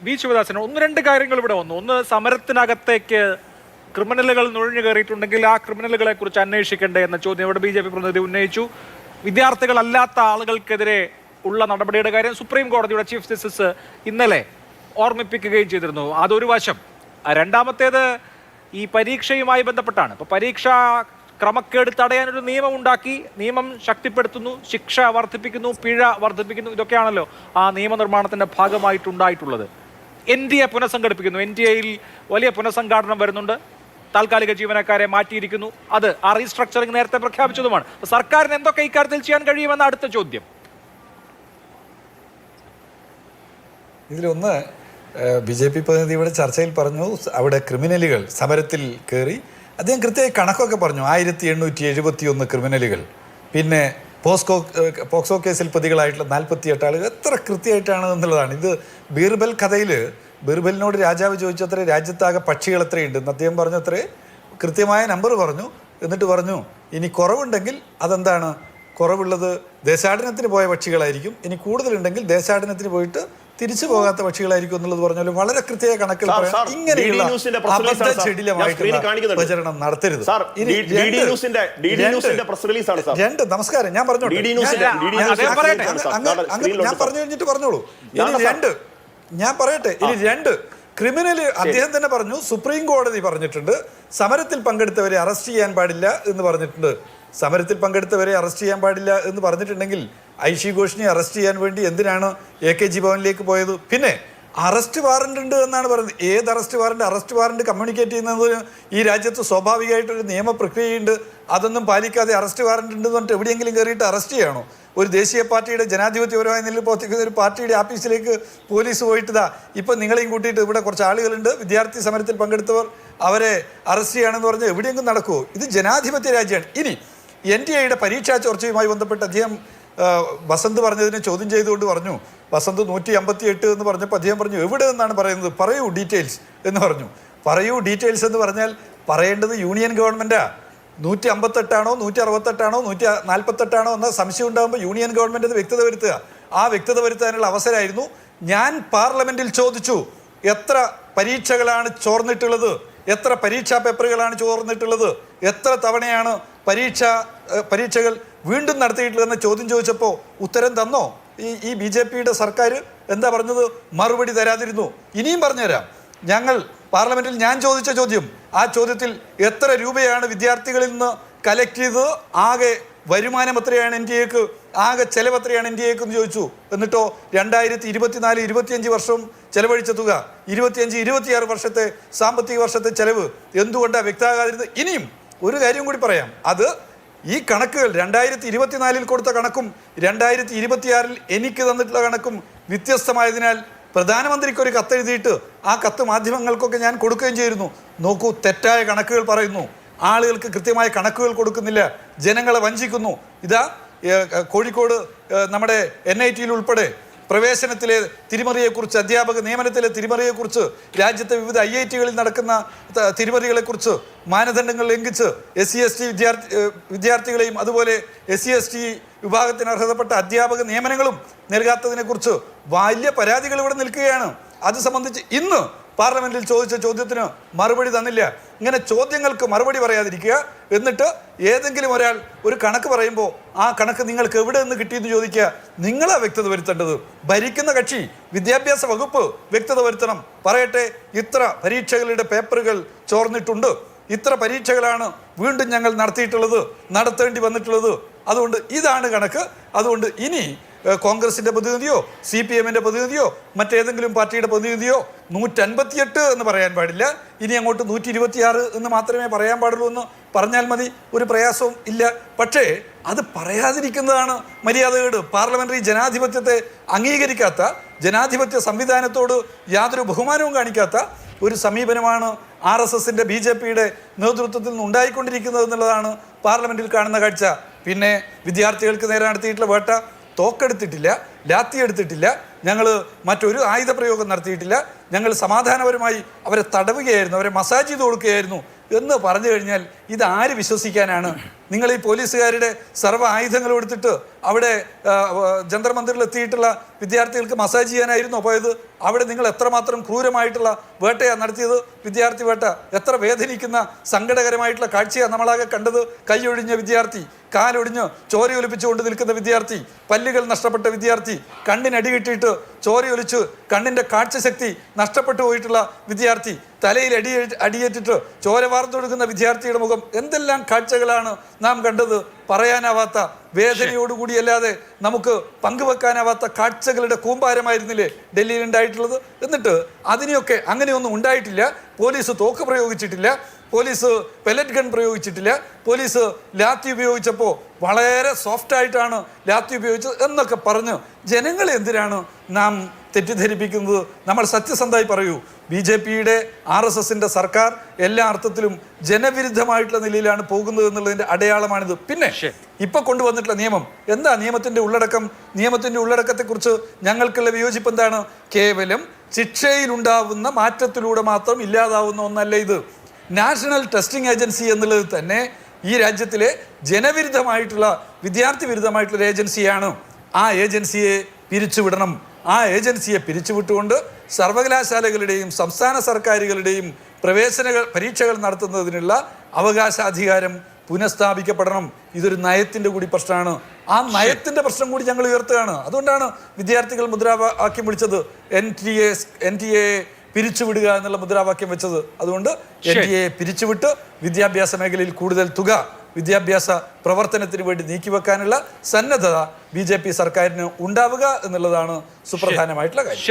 V Sivadasan, ഒന്ന് രണ്ട് കാര്യങ്ങൾ ഇവിടെ വന്നു. ഒന്ന്, സമരത്തിനകത്തേക്ക് ക്രിമിനലുകൾ നുഴഞ്ഞു കയറിയിട്ടുണ്ടെങ്കിൽ ആ ക്രിമിനലുകളെ കുറിച്ച് അന്വേഷിക്കണ്ടേ എന്ന ചോദ്യം ഇവിടെ BJP പ്രതിനിധി ഉന്നയിച്ചു. വിദ്യാർത്ഥികളല്ലാത്ത ആളുകൾക്കെതിരെ ഉള്ള നടപടിയുടെ കാര്യം സുപ്രീം കോടതിയുടെ ചീഫ് ജസ്റ്റിസ് ഇന്നലെ ഓർമ്മിപ്പിക്കുകയും ചെയ്തിരുന്നു. അതൊരു വശം. രണ്ടാമത്തേത് ഈ പരീക്ഷയുമായി ബന്ധപ്പെട്ടാണ്. ഇപ്പോൾ പരീക്ഷ ക്രമക്കേട് തടയാനൊരു നിയമം ഉണ്ടാക്കി, നിയമം ശക്തിപ്പെടുത്തുന്നു, ശിക്ഷ വർദ്ധിപ്പിക്കുന്നു, പിഴ വർദ്ധിപ്പിക്കുന്നു. ഇതൊക്കെയാണല്ലോ ആ നിയമനിർമ്മാണത്തിന്റെ ഭാഗമായിട്ടുണ്ടായിട്ടുള്ളത്. NTA പുനഃസംഘടിപ്പിക്കുന്നു. NTAയിൽ വലിയ പുനഃസംഘാടനം വരുന്നുണ്ട്. താൽക്കാലിക ജീവനക്കാരെ മാറ്റിയിരിക്കുന്നു. അത് ആ റീസ്ട്രക്ചറിങ് നേരത്തെ പ്രഖ്യാപിച്ചതുമാണ്. സർക്കാരിന് എന്തൊക്കെ ഇക്കാര്യത്തിൽ ചെയ്യാൻ കഴിയുമെന്ന അടുത്ത ചോദ്യം. ഇതിലൊന്ന്, BJP പ്രതിനിധി ഇവിടെ ചർച്ചയിൽ പറഞ്ഞു അവിടെ ക്രിമിനലുകൾ സമരത്തിൽ കയറി. അദ്ദേഹം കൃത്യമായി കണക്കൊക്കെ പറഞ്ഞു. 1871 ക്രിമിനലുകൾ, പിന്നെ പോക്സോ കേസിൽ പ്രതികളായിട്ടുള്ള 48 ആളുകൾ. എത്ര കൃത്യമായിട്ടാണ് എന്നുള്ളതാണ്. ഇത് ബീർബൽ കഥയിൽ ബീർബലിനോട് രാജാവ് ചോദിച്ചത്രേ രാജ്യത്താകെ പക്ഷികൾ എത്രയുണ്ട് എന്ന്. അദ്ദേഹം പറഞ്ഞത്രേ കൃത്യമായ നമ്പർ പറഞ്ഞു. എന്നിട്ട് പറഞ്ഞു ഇനി കുറവുണ്ടെങ്കിൽ അതെന്താണ്, കുറവുള്ളത് ദേശാടനത്തിന് പോയ പക്ഷികളായിരിക്കും, ഇനി കൂടുതലുണ്ടെങ്കിൽ ദേശാടനത്തിന് പോയിട്ട് തിരിച്ചു പോകാത്ത പക്ഷികളായിരിക്കും എന്നുള്ളത് പറഞ്ഞാലും വളരെ കൃത്യമായ കണക്കിൽ പറയാം. ഇങ്ങനെയുള്ള പ്രചരണം നടത്തരുത്. രണ്ട്, നമസ്കാരം, ഞാൻ പറഞ്ഞോട്ടെ, ഞാൻ പറഞ്ഞു കഴിഞ്ഞിട്ട് പറഞ്ഞോളൂ. ഞാൻ പറയട്ടെ. ഇനി രണ്ട്, ക്രിമിനല് അദ്ദേഹം തന്നെ പറഞ്ഞു, സുപ്രീം കോടതി പറഞ്ഞിട്ടുണ്ട് സമരത്തിൽ പങ്കെടുത്തവരെ അറസ്റ്റ് ചെയ്യാൻ പാടില്ല എന്ന് പറഞ്ഞിട്ടുണ്ട്. സമരത്തിൽ പങ്കെടുത്തവരെ അറസ്റ്റ് ചെയ്യാൻ പാടില്ല എന്ന് പറഞ്ഞിട്ടുണ്ടെങ്കിൽ ഐഷി ഘോഷിനെ അറസ്റ്റ് ചെയ്യാൻ വേണ്ടി എന്തിനാണ് AKG ഭവനിലേക്ക് പോയത്? പിന്നെ അറസ്റ്റ് വാറന്റ് ഉണ്ട് എന്നാണ് പറയുന്നത്. ഏത് arrest warrant? Arrest warrant communicate ചെയ്യുന്നതിന് ഈ രാജ്യത്ത് സ്വാഭാവികമായിട്ടൊരു നിയമപ്രക്രിയയുണ്ട്. അതൊന്നും പാലിക്കാതെ അറസ്റ്റ് വാറന്റ് ഉണ്ടെന്ന് പറഞ്ഞിട്ട് എവിടെയെങ്കിലും കയറിയിട്ട് അറസ്റ്റ് ചെയ്യണോ? ഒരു ദേശീയ പാർട്ടിയുടെ ജനാധിപത്യപരമായ നിലയിൽ പ്രവർത്തിക്കുന്ന ഒരു പാർട്ടിയുടെ ആഫീസിലേക്ക് പോലീസ് പോയിട്ടതാ ഇപ്പം നിങ്ങളെയും കൂട്ടിയിട്ട് ഇവിടെ കുറച്ച് ആളുകളുണ്ട്, വിദ്യാർത്ഥി സമരത്തിൽ പങ്കെടുത്തവർ, അവരെ അറസ്റ്റ് ചെയ്യുകയാണെന്ന് പറഞ്ഞാൽ എവിടെയെങ്കിലും നടക്കുമോ? ഇത് ജനാധിപത്യ രാജ്യമാണ്. ഇനി NTA പരീക്ഷാ ചോർച്ചയുമായി ബന്ധപ്പെട്ട് അദ്ദേഹം വസന്ത് പറഞ്ഞതിനെ ചോദ്യം ചെയ്തുകൊണ്ട് പറഞ്ഞു, വസന്ത് 158 എന്ന് പറഞ്ഞപ്പോൾ അദ്ദേഹം പറഞ്ഞു എവിടെ നിന്നാണ് പറയുന്നത്, പറയൂ ഡീറ്റെയിൽസ് എന്ന് പറഞ്ഞു. പറയൂ ഡീറ്റെയിൽസ് എന്ന് പറഞ്ഞാൽ പറയേണ്ടത് യൂണിയൻ ഗവൺമെൻറ്റാ. 158 168 148 എന്ന സംശയം ഉണ്ടാകുമ്പോൾ യൂണിയൻ ഗവൺമെൻറ് അത് വ്യക്തത വരുത്തുക. ആ വ്യക്തത വരുത്താനുള്ള അവസരമായിരുന്നു. ഞാൻ പാർലമെന്റിൽ ചോദിച്ചു എത്ര പരീക്ഷകളാണ് ചോർന്നിട്ടുള്ളത്, എത്ര പരീക്ഷാ പേപ്പറുകളാണ് ചോർന്നിട്ടുള്ളത്, എത്ര തവണയാണ് പരീക്ഷകൾ വീണ്ടും നടത്തിയിട്ടുള്ളതെന്ന് ചോദ്യം ചോദിച്ചപ്പോൾ ഉത്തരം തന്നോ ഈ BJPയുടെ സർക്കാർ? എന്താ പറഞ്ഞത്? മറുപടി തരാതിരുന്നു. ഇനിയും പറഞ്ഞുതരാം. ഞങ്ങൾ പാർലമെന്റിൽ ഞാൻ ചോദിച്ച ചോദ്യം, ആ ചോദ്യത്തിൽ എത്ര രൂപയാണ് വിദ്യാർത്ഥികളിൽ നിന്ന് കളക്ട് ചെയ്തത്, ആകെ വരുമാനം എത്രയാണ് NTA-ക്ക്, ആകെ ചെലവ് എത്രയാണ് NTA-ക്ക് എന്ന് ചോദിച്ചു. എന്നിട്ടോ 2024-25 വർഷം ചെലവഴിച്ച തുക, 25-26 വർഷത്തെ സാമ്പത്തിക വർഷത്തെ ചെലവ് എന്തുകൊണ്ടാണ് വ്യക്തമാകാതിരുന്നത്? ഇനിയും ഒരു കാര്യം കൂടി പറയാം. അത് ഈ കണക്കുകൾ 2024 കൊടുത്ത കണക്കും 2026 എനിക്ക് തന്നിട്ടുള്ള കണക്കും വ്യത്യസ്തമായതിനാൽ പ്രധാനമന്ത്രിക്ക് ഒരു കത്തെഴുതിയിട്ട് ആ കത്ത് മാധ്യമങ്ങൾക്കൊക്കെ ഞാൻ കൊടുക്കുകയും ചെയ്തിരുന്നു. നോക്കൂ, തെറ്റായ കണക്കുകൾ പറയുന്നു, ആളുകൾക്ക് കൃത്യമായ കണക്കുകൾ കൊടുക്കുന്നില്ല, ജനങ്ങളെ വഞ്ചിക്കുന്നു. ഇതാ കോഴിക്കോട് നമ്മുടെ NIT-യിൽ ഉൾപ്പെടെ പ്രവേശനത്തിലെ തിരിമറിയെക്കുറിച്ച്, അധ്യാപക നിയമനത്തിലെ തിരിമറിയെക്കുറിച്ച്, രാജ്യത്തെ വിവിധ IIT-കളിൽ നടക്കുന്ന തിരിമറികളെക്കുറിച്ച്, മാനദണ്ഡങ്ങൾ ലംഘിച്ച് SC/ST വിദ്യാർത്ഥികളെയും അതുപോലെ SC/ST വിഭാഗത്തിന് അർഹതപ്പെട്ട അധ്യാപക നിയമനങ്ങളും നൽകാത്തതിനെക്കുറിച്ച് വലിയ പരാതികൾ ഇവിടെ നിൽക്കുകയാണ്. അത് സംബന്ധിച്ച് ഇന്ന് പാർലമെന്റിൽ ചോദിച്ച ചോദ്യത്തിന് മറുപടി തന്നില്ല. ഇങ്ങനെ ചോദ്യങ്ങൾക്ക് മറുപടി പറയാതിരിക്കുക, എന്നിട്ട് ഏതെങ്കിലും ഒരാൾ ഒരു കണക്ക് പറയുമ്പോൾ ആ കണക്ക് നിങ്ങൾക്ക് എവിടെ നിന്ന് കിട്ടിയെന്ന് ചോദിക്കുക. നിങ്ങളാ വ്യക്തത വരുത്തേണ്ടത്. ഭരിക്കുന്ന കക്ഷി വിദ്യാഭ്യാസ വകുപ്പ് വ്യക്തത വരുത്തണം. പറയട്ടെ, ഇത്ര പരീക്ഷകളുടെ പേപ്പറുകൾ ചോർന്നിട്ടുണ്ട്, ഇത്ര പരീക്ഷകളാണ് വീണ്ടും ഞങ്ങൾ നടത്തിയിട്ടുള്ളത്, നടത്തേണ്ടി വന്നിട്ടുള്ളത്. അതുകൊണ്ട് ഇതാണ് കണക്ക്. അതുകൊണ്ട് ഇനി കോൺഗ്രസിന്റെ പ്രതിനിധിയോ CPM-ന്റെ പ്രതിനിധിയോ മറ്റേതെങ്കിലും പാർട്ടിയുടെ പ്രതിനിധിയോ 158 എന്ന് പറയാൻ പാടില്ല, ഇനി അങ്ങോട്ട് 126 എന്ന് മാത്രമേ പറയാൻ പാടുള്ളൂ എന്ന് പറഞ്ഞാൽ മതി. ഒരു പ്രയാസവും ഇല്ല. പക്ഷേ അത് പറയാതിരിക്കുന്നതാണ് മര്യാദകേട്. പാർലമെന്ററി ജനാധിപത്യത്തെ അംഗീകരിക്കാത്ത, ജനാധിപത്യ സംവിധാനത്തോട് യാതൊരു ബഹുമാനവും കാണിക്കാത്ത ഒരു സമീപനമാണ് RSSന്റെ BJPയുടെ നേതൃത്വത്തിൽ നിന്ന് ഉണ്ടായിക്കൊണ്ടിരിക്കുന്നത് എന്നുള്ളതാണ് പാർലമെന്റിൽ കാണുന്ന കാഴ്ച. പിന്നെ വിദ്യാർത്ഥികൾക്ക് നേരെ നടത്തിയിട്ടുള്ള വേട്ട, തോക്കെടുത്തിട്ടില്ല, ലാത്തി എടുത്തിട്ടില്ല, ഞങ്ങൾ മറ്റൊരു ആയുധ പ്രയോഗം നടത്തിയിട്ടില്ല, ഞങ്ങൾ സമാധാനപരമായി അവരെ തടവുകയായിരുന്നു, അവരെ മസാജ് ചെയ്ത് കൊടുക്കുകയായിരുന്നു എന്ന് പറഞ്ഞു കഴിഞ്ഞാൽ ഇത് ആര് വിശ്വസിക്കാനാണ്? നിങ്ങൾ ഈ പോലീസുകാരുടെ സർവ്വ ആയുധങ്ങളും എടുത്തിട്ട് അവിടെ ജന്തർ മന്ദിറിൽ എത്തിയിട്ടുള്ള വിദ്യാർത്ഥികൾക്ക് മസാജ് ചെയ്യാനായിരുന്നോ പോയത്? അവിടെ നിങ്ങൾ എത്രമാത്രം ക്രൂരമായിട്ടുള്ള വേട്ടയാണ് നടത്തിയത്? വിദ്യാർത്ഥി വേട്ട എത്ര വേദനിക്കുന്ന സങ്കടകരമായിട്ടുള്ള കാഴ്ചയാണ് നമ്മളാകെ കണ്ടത്. കൈയൊഴിഞ്ഞ വിദ്യാർത്ഥി, കാലൊടിഞ്ഞ് ചോരയൊലിപ്പിച്ചുകൊണ്ട് നിൽക്കുന്ന വിദ്യാർത്ഥി, പല്ലുകൾ നഷ്ടപ്പെട്ട വിദ്യാർത്ഥി, കണ്ണിനടി കിട്ടിയിട്ട് ചോരയൊലിച്ച് കണ്ണിൻ്റെ കാഴ്ചശക്തി നഷ്ടപ്പെട്ടു പോയിട്ടുള്ള വിദ്യാർത്ഥി, തലയിൽ അടിയേറ്റിട്ട് ചോര വാർന്നൊഴുകുന്ന വിദ്യാർത്ഥിയുടെ മുഖം, എന്തെല്ലാം കാഴ്ചകളാണ് നാം കണ്ടത്. പറയാനാവാത്ത വേദനയോടുകൂടിയല്ലാതെ നമുക്ക് പങ്കുവെക്കാനാവാത്ത കാഴ്ചകളുടെ കൂമ്പാരമായിരുന്നില്ലേ ഡൽഹിയിൽ ഉണ്ടായിട്ടുള്ളത്? എന്നിട്ട് അതിനെയൊക്കെ അങ്ങനെയൊന്നും ഉണ്ടായിട്ടില്ല. പോലീസ് തോക്ക് പ്രയോഗിച്ചിട്ടില്ല, പോലീസ് പെല്ലറ്റ് ഗൺ പ്രയോഗിച്ചിട്ടില്ല, പോലീസ് ലാത്തി ഉപയോഗിച്ചപ്പോൾ വളരെ സോഫ്റ്റായിട്ടാണ് ലാത്തി ഉപയോഗിച്ചത് എന്നൊക്കെ പറഞ്ഞ് ജനങ്ങളെ എന്തിനാണ് നാം തെറ്റിദ്ധരിപ്പിക്കുന്നത്? നമ്മൾ സത്യസന്ധമായി പറയൂ, BJPയുടെ RSSന്റെ സർക്കാർ എല്ലാ അർത്ഥത്തിലും ജനവിരുദ്ധമായിട്ടുള്ള നിലയിലാണ് പോകുന്നത് എന്നുള്ളതിൻ്റെ അടയാളമാണിത്. പിന്നെ ഇപ്പൊ കൊണ്ടുവന്നിട്ടുള്ള നിയമം എന്താ? നിയമത്തിന്റെ ഉള്ളടക്കം, നിയമത്തിന്റെ ഉള്ളടക്കത്തെക്കുറിച്ച് ഞങ്ങൾക്കുള്ള വിയോജിപ്പ് എന്താണ്? കേവലം ശിക്ഷയിലുണ്ടാവുന്ന മാറ്റത്തിലൂടെ മാത്രം ഇല്ലാതാവുന്ന ഒന്നല്ല ഇത്. നാഷണൽ ടെസ്റ്റിംഗ് ഏജൻസി എന്നുള്ളത് തന്നെ ഈ രാജ്യത്തിലെ ജനവിരുദ്ധമായിട്ടുള്ള, വിദ്യാർത്ഥി വിരുദ്ധമായിട്ടുള്ള ഏജൻസിയാണ്. ആ ഏജൻസിയെ പിരിച്ചുവിടണം. ആ ഏജൻസിയെ പിരിച്ചുവിട്ടുകൊണ്ട് സർവകലാശാലകളുടെയും സംസ്ഥാന സർക്കാരുകളുടെയും പ്രവേശന പരീക്ഷകൾ നടത്തുന്നതിനുള്ള അവകാശാധികാരം പുനഃസ്ഥാപിക്കപ്പെടണം. ഇതൊരു നയത്തിൻ്റെ കൂടി പ്രശ്നമാണ്. ആ നയത്തിൻ്റെ പ്രശ്നം കൂടി ഞങ്ങൾ ഉയർത്തുകയാണ്. അതുകൊണ്ടാണ് വിദ്യാർത്ഥികൾ മുദ്രാവാക്യം വിളിച്ചത് NTA പിരിച്ചുവിടുക എന്നുള്ള മുദ്രാവാക്യം വെച്ചത്. അതുകൊണ്ട് NTA പിരിച്ചുവിട്ട് വിദ്യാഭ്യാസ മേഖലയിൽ കൂടുതൽ തുക വിദ്യാഭ്യാസ പ്രവർത്തനത്തിന് വേണ്ടി നീക്കിവെക്കാനുള്ള സന്നദ്ധത BJP സർക്കാരിന് ഉണ്ടാവുക എന്നുള്ളതാണ് സുപ്രധാനമായിട്ടുള്ള കാര്യം.